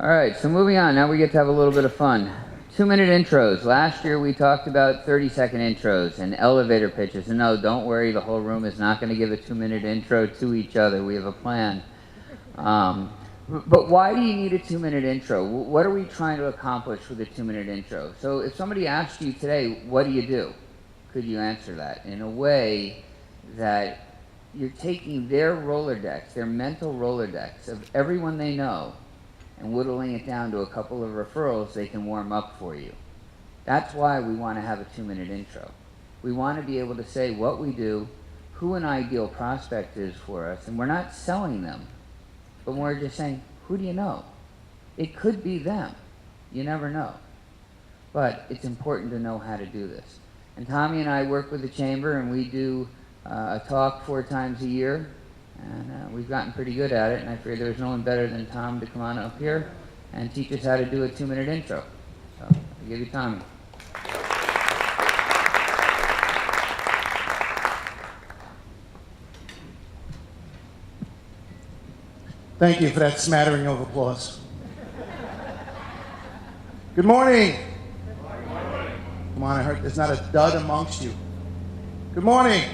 All right, so moving on. Now we get to have a little bit of fun. 2-minute intros. Last year we talked about 30-second intros and elevator pitches. And no, don't worry, the whole room is not going to give a 2-minute intro to each other. We have a plan. But why do you need a 2-minute intro? What are we trying to accomplish with a 2-minute intro? So if somebody asked you today, what do? Could you answer that in a way that you're taking their Rolodex, their mental Rolodex of everyone they know, and whittling it down to a couple of referrals they can warm up for you? That's why we want to have a 2-minute intro. We want to be able to say what we do, who an ideal prospect is for us, and we're not selling them, but we're just saying, who do you know? It could be them. You never know. But it's important to know how to do this. And Tommy and I work with the Chamber, and we do a talk 4 times a year. And we've gotten pretty good at it, and I figured there was no one better than Tom to come on up here and teach us how to do a 2-minute intro. So I'll give you Tommy. Thank you for that smattering of applause. Good morning. Come on, I heard there's not a dud amongst you. Good morning.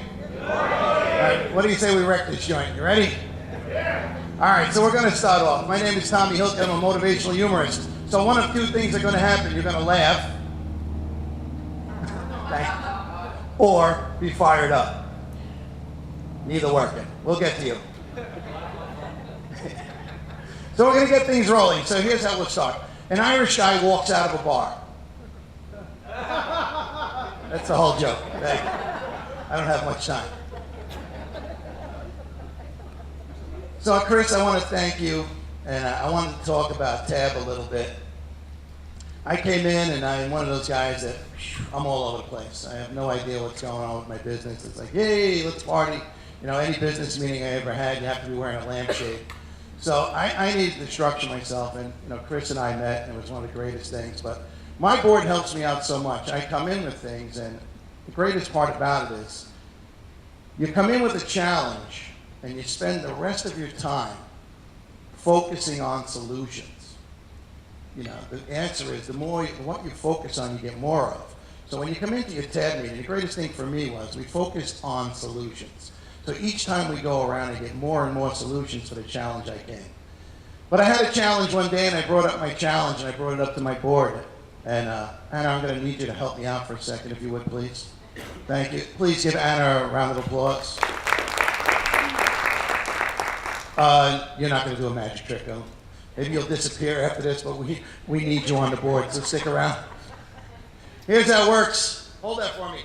All right, what do you say we wreck this joint? You ready? Yeah. All right, so we're going to start off. My name is Tommy Hilcken. I'm a motivational humorist. So one of 2 things are going to happen. You're going to laugh or be fired up. Neither working. We'll get to you. So we're going to get things rolling. So here's how we'll start. An Irish guy walks out of a bar. That's the whole joke. I don't have much time. So Chris, I want to thank you, and I wanted to talk about Tab a little bit. I came in, and I'm one of those guys that I'm all over the place. I have no idea what's going on with my business. It's like, hey, let's party. You know, any business meeting I ever had, you have to be wearing a lampshade. So I needed to structure myself, and you know, Chris and I met, and it was one of the greatest things. But my board helps me out so much. I come in with things, and the greatest part about it is you come in with a challenge, and you spend the rest of your time focusing on solutions. You know, the answer is what you focus on, you get more of. So when you come into your TAB meeting, the greatest thing for me was we focused on solutions. So each time we go around, I get more and more solutions for the challenge I came. But I had a challenge one day, and I brought up my challenge, and I brought it up to my board. And Anna, I'm going to need you to help me out for a second, if you would, please. Thank you. Please give Anna a round of applause. You're not going to do a magic trick, though. Maybe you'll disappear after this, but we need you on the board, so stick around. Here's how it works. Hold that for me.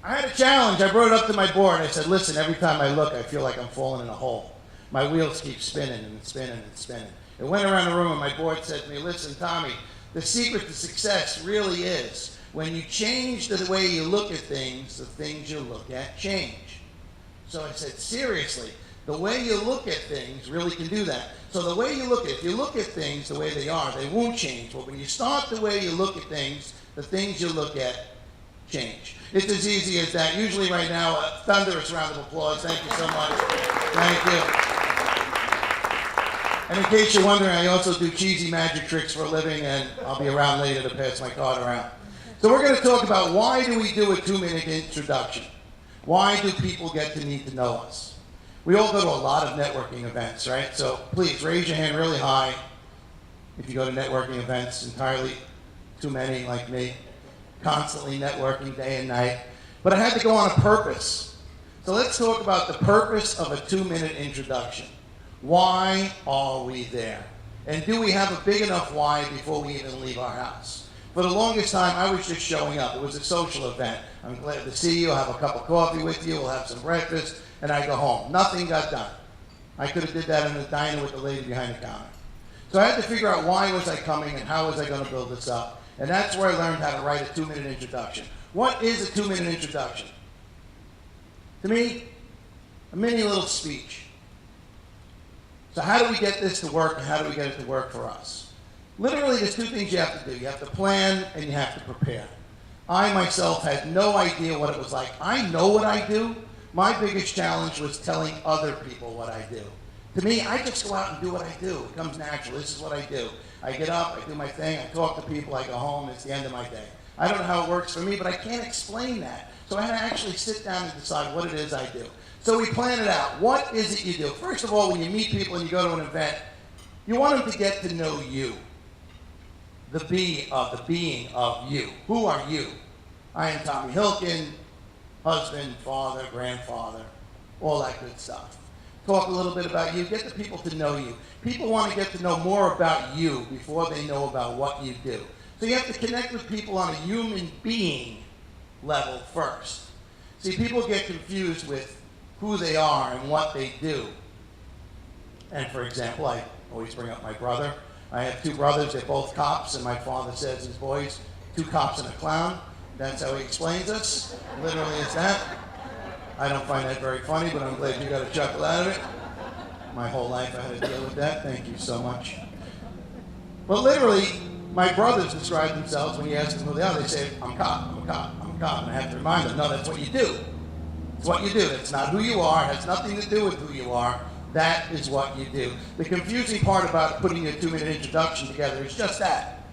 I had a challenge. I brought it up to my board. I said, listen, every time I look, I feel like I'm falling in a hole. My wheels keep spinning and spinning and spinning. It went around the room, and my board said to me, listen, Tommy, the secret to success really is when you change the way you look at things, the things you look at change. So I said, seriously, the way you look at things really can do that. So the way you look at, if you look at things the way they are, they won't change. But when you start the way you look at things, the things you look at change. It's as easy as that. Usually right now, a thunderous round of applause. Thank you so much. Thank you. And in case you're wondering, I also do cheesy magic tricks for a living, and I'll be around later to pass my card around. So we're going to talk about why do we do a 2-minute introduction? Why do people get to need to know us? We all go to a lot of networking events, right? So please raise your hand really high if you go to networking events, entirely too many like me, constantly networking day and night. But I had to go on a purpose. So let's talk about the purpose of a 2-minute introduction. Why are we there? And do we have a big enough why before we even leave our house? For the longest time, I was just showing up. It was a social event. I'm glad to see you. I'll have a cup of coffee with you. We'll have some breakfast, and I go home. Nothing got done. I could have did that in the diner with the lady behind the counter. So I had to figure out why was I coming and how was I going to build this up. And that's where I learned how to write a 2-minute introduction. What is a 2-minute introduction? To me, a mini little speech. So how do we get this to work, and how do we get it to work for us? Literally, there's 2 things you have to do. You have to plan and you have to prepare. I myself had no idea what it was like. I know what I do. My biggest challenge was telling other people what I do. To me, I just go out and do what I do. It comes natural. This is what I do. I get up, I do my thing, I talk to people, I go home, it's the end of my day. I don't know how it works for me, but I can't explain that. So I had to actually sit down and decide what it is I do. So we plan it out. What is it you do? First of all, when you meet people and you go to an event, you want them to get to know you. The being of you. Who are you? I am Tommy Hilcken, husband, father, grandfather, all that good stuff. Talk a little bit about you, get the people to know you. People want to get to know more about you before they know about what you do. So you have to connect with people on a human being level first. See, people get confused with who they are and what they do. And for example, I always bring up my brother. I have two brothers, they're both cops, and my father says his boys, 2 cops and a clown. That's how he explains us. Literally it's that. I don't find that very funny, but I'm glad you got a chuckle out of it. My whole life I had to deal with that. Thank you so much. But literally, my brothers describe themselves when you ask them who they are. They say, I'm a cop, I'm a cop, I'm a cop. And I have to remind them, no, that's what you do. It's what you do. That's not who you are. It has nothing to do with who you are. That is what you do. The confusing part about putting a 2-minute introduction together is just that.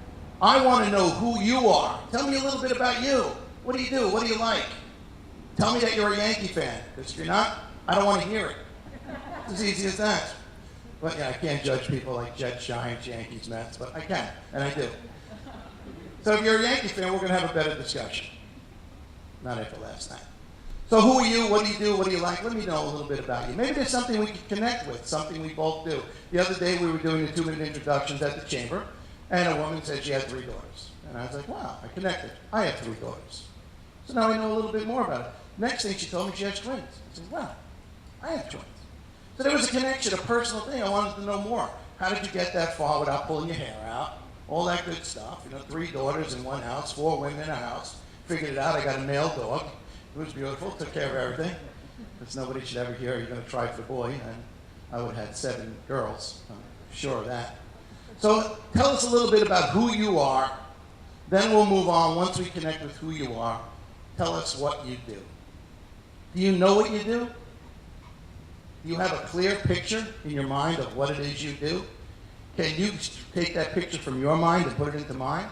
I want to know who you are. Tell me a little bit about you. What do you do? What do you like? Tell me that you're a Yankee fan, because if you're not, I don't want to hear it. It's as easy as that. But yeah, I can't judge people like Jets, Giants, Yankees, Mets, but I can, and I do. So if you're a Yankee fan, we're going to have a better discussion. Not after last night. So who are you? What do you do? What do you like? Let me know a little bit about you. Maybe there's something we can connect with, something we both do. The other day we were doing the 2-minute introductions at the chamber, and a woman said she had 3 daughters. And I was like, wow, I connected. I have 3 daughters. So now I know a little bit more about it. Next thing she told me she has twins. I said, wow, I have twins. So there was a connection, a personal thing. I wanted to know more. How did you get that far without pulling your hair out? All that good stuff. You know, 3 daughters in one house, 4 women in a house. Figured it out. I got a male dog. It was beautiful. Took care of everything. Because nobody should ever hear you're going to try for a boy. And I would have had 7 girls. I'm sure of that. So tell us a little bit about who you are. Then we'll move on. Once we connect with who you are, tell us what you do. Do you know what you do? Do you have a clear picture in your mind of what it is you do? Can you take that picture from your mind and put it into mine?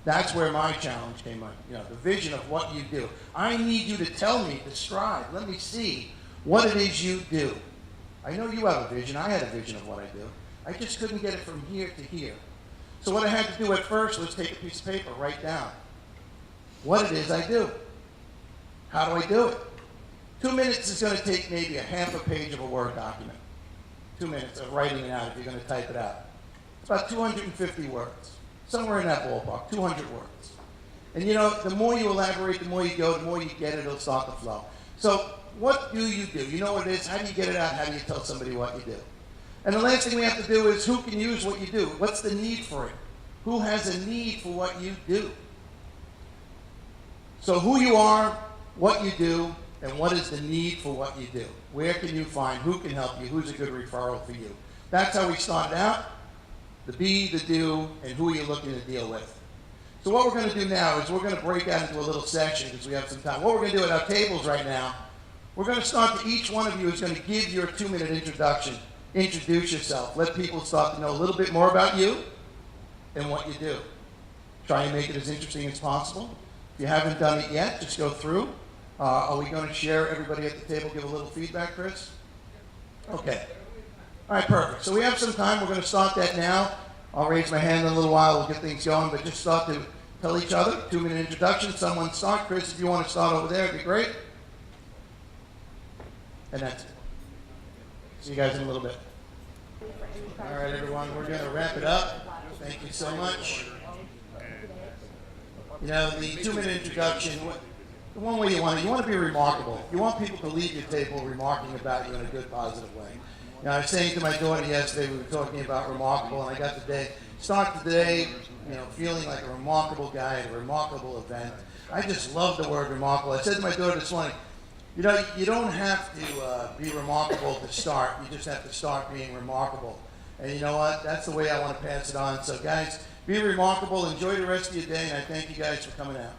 That's where my challenge came up. You know, the vision of what you do. I need you to tell me, describe, let me see what it is you do. I know you have a vision. I had a vision of what I do. I just couldn't get it from here to here. So what I had to do at first was take a piece of paper, write down what it is I do. How do I do it? 2 minutes is going to take maybe a half a page of a Word document. 2 minutes of writing it out if you're going to type it out. It's about 250 words. Somewhere in that ballpark, 200 words. And you know, the more you elaborate, the more you go, the more you get it, it'll start to flow. So what do? You know what it is? How do you get it out? How do you tell somebody what you do? And the last thing we have to do is who can use what you do? What's the need for it? Who has a need for what you do? So who you are, what you do, and what is the need for what you do? Where can you find? Who can help you? Who's a good referral for you? That's how we started out. The be, the do, and who you're looking to deal with. So what we're going to do now is we're going to break out into a little session because we have some time. What we're going to do at our tables right now, we're going to start to each one of you is going to give your 2-minute introduction. Introduce yourself. Let people start to know a little bit more about you and what you do. Try and make it as interesting as possible. If you haven't done it yet, just go through. Are we going to share everybody at the table, give a little feedback, Chris? Okay. All right, perfect. So we have some time. We're going to start that now. I'll raise my hand in a little while. We'll get things going, but just start to tell each other. 2-minute introduction. Someone start. Chris, if you want to start over there, it'd be great. And that's it. See you guys in a little bit. All right, everyone. We're going to wrap it up. Thank you so much. You know, the 2-minute introduction, the one way you want to be remarkable. You want people to leave your table remarking about you in a good, positive way. You know, I was saying to my daughter yesterday, we were talking about remarkable, and I got start the day, you know, feeling like a remarkable guy at a remarkable event. I just love the word remarkable. I said to my daughter this morning, you know, you don't have to be remarkable to start. You just have to start being remarkable. And you know what? That's the way I want to pass it on. So guys, be remarkable. Enjoy the rest of your day, and I thank you guys for coming out.